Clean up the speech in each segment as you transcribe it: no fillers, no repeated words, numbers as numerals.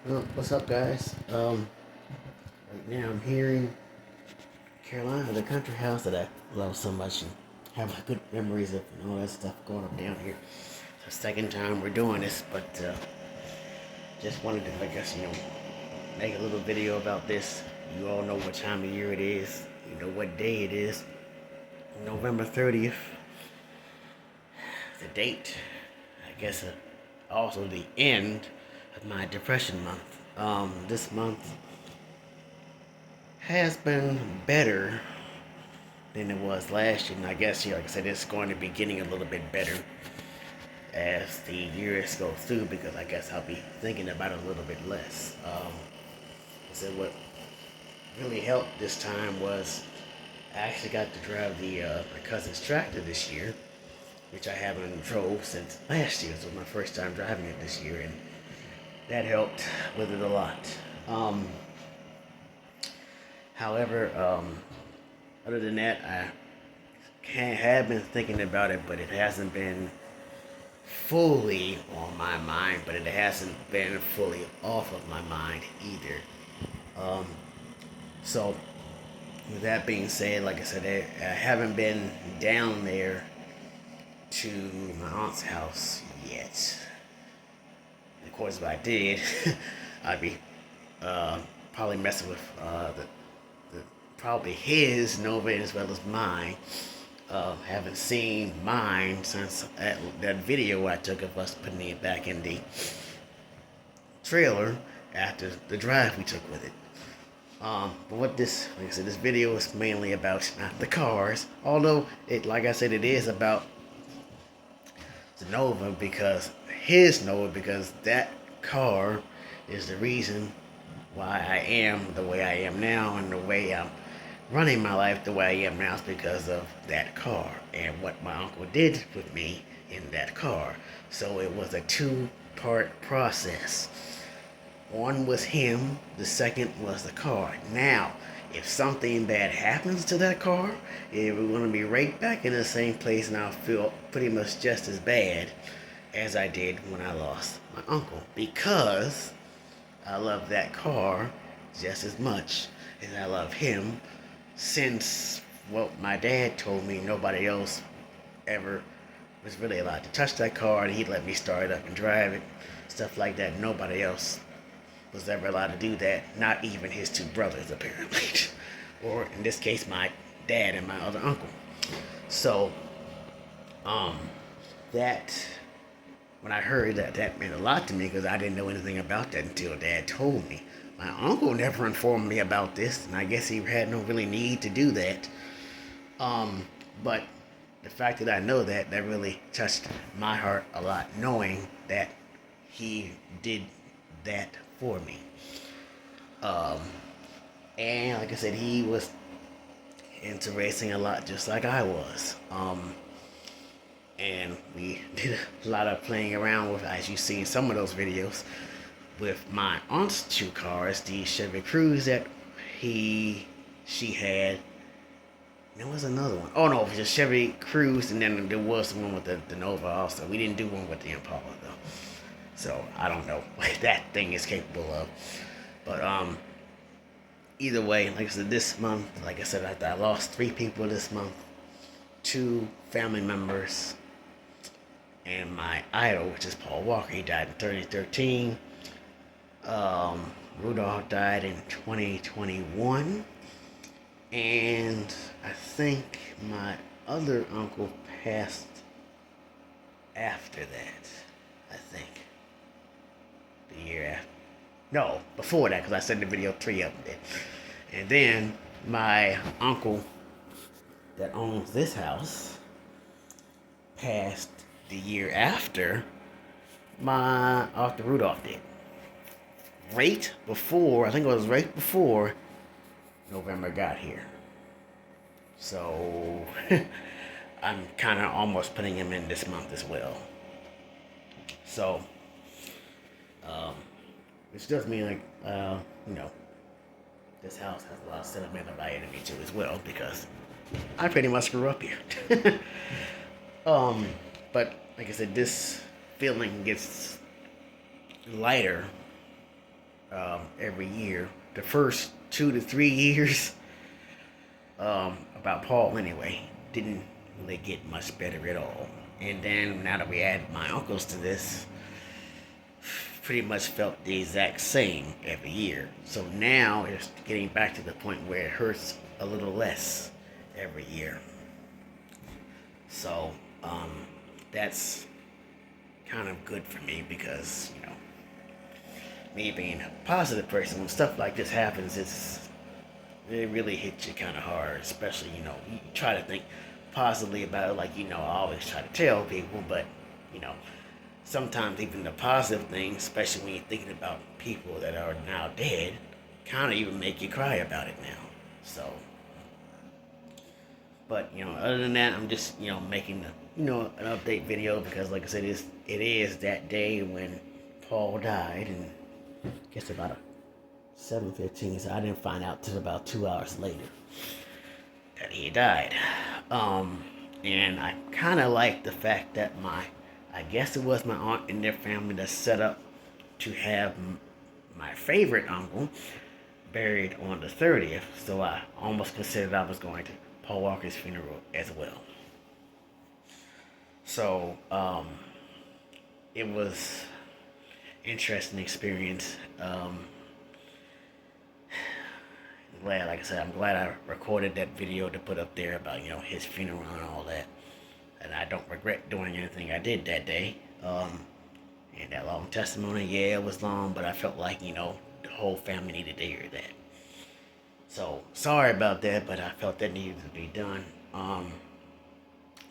Well, what's up, guys? Right now I'm here in Carolina, the country house that I love so much and have good memories of and all that stuff going up down here. It's the second time we're doing this, but just wanted to, I guess, make a little video about this. You all know what time of year it is. You know what day it is. November 30th. The date. I guess also the end of my depression month. This month has been better than it was last year. And I guess, like I said, it's going to be getting a little bit better as the years go through because I guess I'll be thinking about it a little bit less. I said what really helped this time was I actually got to drive my cousin's tractor this year, which I haven't drove since last year. So it was my first time driving it this year, and that helped with it a lot. Um, however, other than that, I have been thinking about it, but it hasn't been fully on my mind, but it hasn't been fully off of my mind either. Um, so, with that being said, like I said, I haven't been down there to my aunt's house yet. And of course, if I did, I'd be probably messing with probably his Nova as well as mine. Haven't seen mine since that video I took of us putting it back in the trailer after the drive we took with it. But what this, like I said, this video is mainly about not the cars. Although it, like I said, it is about the Nova because that car is the reason why I am the way I am now and the way I'm running my life the way I am now is because of that car and what my uncle did with me in that car. So it was a two-part process. One was him, the second was the car. Now, if something bad happens to that car, we're going to be right back in the same place and I'll feel pretty much just as bad as I did when I lost my uncle because I love that car just as much as I love him since, well, my dad told me nobody else ever was really allowed to touch that car and he'd let me start it up and drive it, stuff like that. Nobody else was ever allowed to do that, not even his two brothers, apparently. Or in this case, my dad and my other uncle. So, um, that, when I heard that, that meant a lot to me because I didn't know anything about that until Dad told me. My uncle never informed me about this, and I guess he had no really need to do that. But the fact that I know that, that really touched my heart a lot, knowing that he did that for me. Um, and like I said, he was into racing a lot, just like I was. And we did a lot of playing around with, as you see in some of those videos, with my aunt's two cars, the Chevy Cruze that she had. There was another one. Oh no, it was a Chevy Cruze, and then there was one with the Nova also. We didn't do one with the Impala though, so I don't know what that thing is capable of. But either way, like I said, this month, like I said, I lost 3 people this month, 2 family members, and my idol, which is Paul Walker. He died in 2013. Rudolph died in 2021. And I think my other uncle passed after that. I think. The year after. No, before that, because I said in the video 3 of them did. And then my uncle that owns this house passed the year after after Rudolph did. Right before, I think it was right before November got here. So I'm kind of almost putting him in this month as well. So, um, which does mean like, you know, this house has a lot of sentimental value to me too as well because I pretty much grew up here. um, but like I said, this feeling gets lighter every year. The first 2 to 3 years, about Paul anyway, didn't really get much better at all. And then now that we add my uncles to this, pretty much felt the exact same every year. So now it's getting back to the point where it hurts a little less every year. So that's kind of good for me because, me being a positive person, when stuff like this happens, it really hits you kind of hard. Especially, you try to think positively about it, like I always try to tell people, but sometimes even the positive things, especially when you're thinking about people that are now dead, kind of even make you cry about it now. So, but other than that, I'm just making an update video because, like I said, it is that day when Paul died, and I guess about 7:15. So I didn't find out till about 2 hours later that he died. And I kind of like the fact that I guess it was my aunt and their family that set up to have my favorite uncle buried on the 30th. So I almost considered I was going to Paul Walker's funeral as well. So it was interesting experience. Like I said, I'm glad I recorded that video to put up there about his funeral and all that. And I don't regret doing anything I did that day. And that long testimony, yeah, it was long, but I felt like the whole family needed to hear that. So sorry about that, but I felt that needed to be done.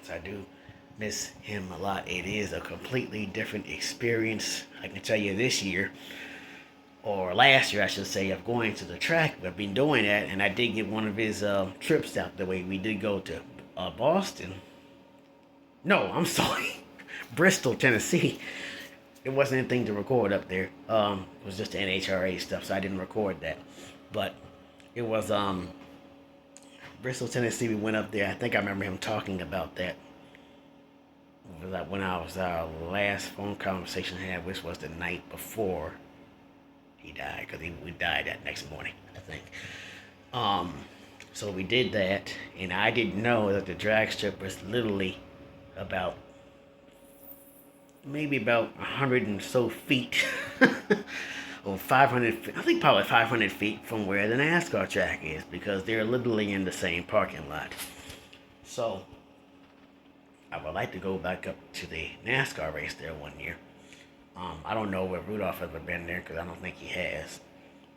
So I do miss him a lot. It is a completely different experience. I can tell you this year, or last year I should say, of going to the track. I've been doing that, and I did get one of his trips out the way. We did go to Boston. No, I'm sorry, Bristol, Tennessee. It wasn't anything to record up there. It was just the NHRA stuff, so I didn't record that. But it was Bristol, Tennessee. We went up there. I think I remember him talking about that. Like when I was our last phone conversation I had, which was the night before he died, because we died that next morning, I think. So we did that, and I didn't know that the drag strip was literally maybe about 100 and so feet, or 500 feet, I think probably 500 feet from where the NASCAR track is, because they're literally in the same parking lot. So I would like to go back up to the NASCAR race there one year. I don't know if Rudolph has ever been there, because I don't think he has.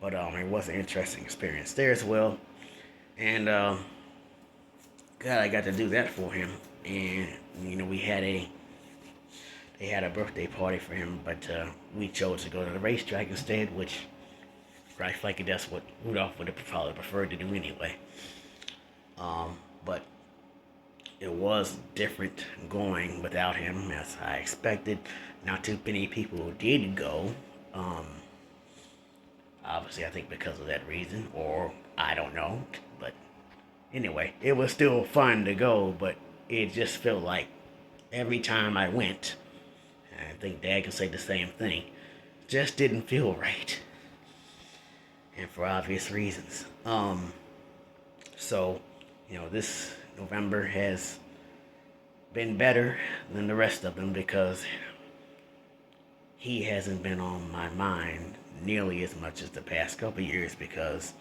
But it was an interesting experience there as well. And God, I got to do that for him. And they had a birthday party for him, but we chose to go to the racetrack instead, which I feel like that's what Rudolph would have probably preferred to do anyway. But it was different going without him, as I expected. Not too many people did go. Obviously, I think because of that reason, or I don't know. But anyway, it was still fun to go, but it just felt like every time I went, and I think Dad can say the same thing, just didn't feel right. And for obvious reasons. So, this November has been better than the rest of them because he hasn't been on my mind nearly as much as the past couple years, because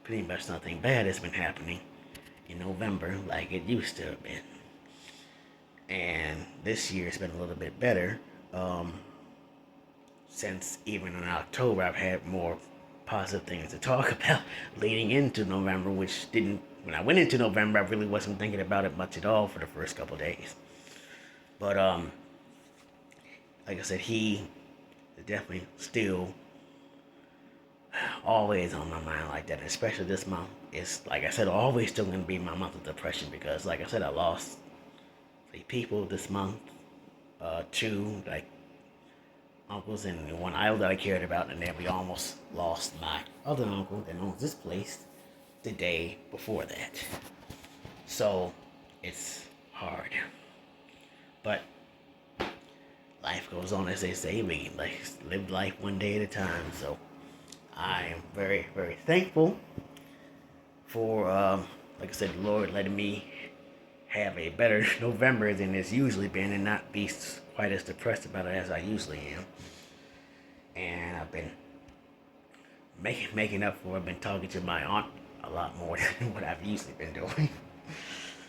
pretty much nothing bad has been happening in November like it used to have been. And this year it's been a little bit better. Since even in October I've had more positive things to talk about leading into November, which didn't, when I went into November, I really wasn't thinking about it much at all for the first couple of days. But like I said, he is definitely still always on my mind like that, especially this month. It's, like I said, always still going to be my month of depression, because like I said, I lost 3 people this month. 2 like uncles and one idol that I cared about, and then we almost lost my other uncle that owns this place the day before that. So it's hard, but life goes on, as they say. We live life one day at a time. So I am very, very thankful for, like I said, the Lord letting me have a better November than it's usually been and not be quite as depressed about it as I usually am. And I've been making up for it. I've been talking to my aunt a lot more than what I've usually been doing.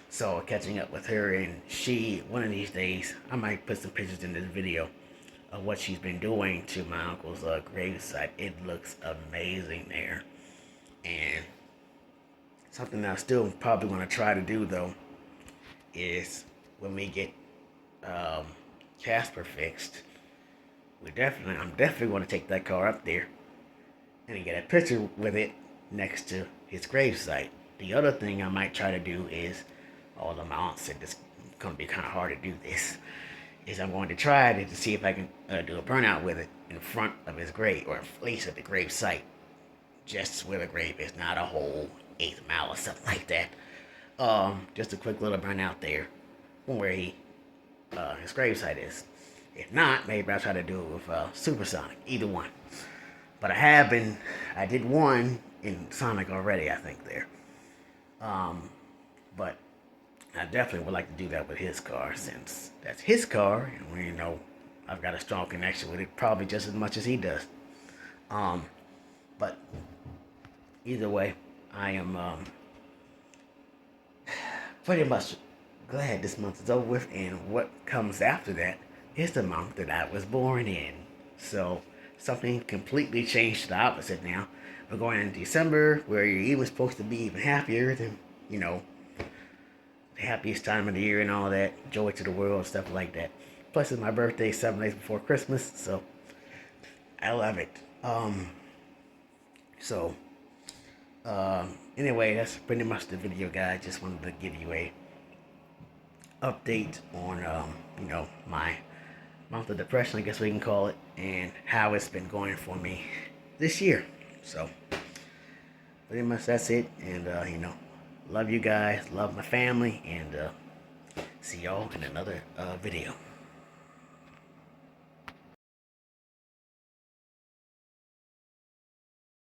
So catching up with her, and she, one of these days, I might put some pictures in this video of what she's been doing to my uncle's gravesite. It looks amazing there. And something that I still probably want to try to do though is when we get Casper fixed, I'm definitely going to take that car up there and get a picture with it next to his gravesite. The other thing I might try to do is, although my aunt said this is going to be kind of hard to do this, is I'm going to try to see if I can do a burnout with it in front of his grave, or at least at the grave site, just where the grave is, not a whole 8th mile or something like that. Just a quick little burnout there, where his grave site is. If not, maybe I'll try to do it with Supersonic, either one. But I did one in Sonic already, I think there. But I definitely would like to do that with his car, since that's his car, and we know I've got a strong connection with it, probably just as much as he does. But either way, I am pretty much glad this month is over with, and what comes after that is the month that I was born in. So something completely changed to the opposite now. We're going into December, where you're even supposed to be even happier than, the happiest time of the year and all that, joy to the world, stuff like that. Plus, it's my birthday 7 days before Christmas, so I love it. So, anyway, that's pretty much the video, guys. Just wanted to give you a update on, my month of depression, I guess we can call it, and how it's been going for me this year. So, pretty much that's it. And, love you guys, love my family, and see y'all in another video.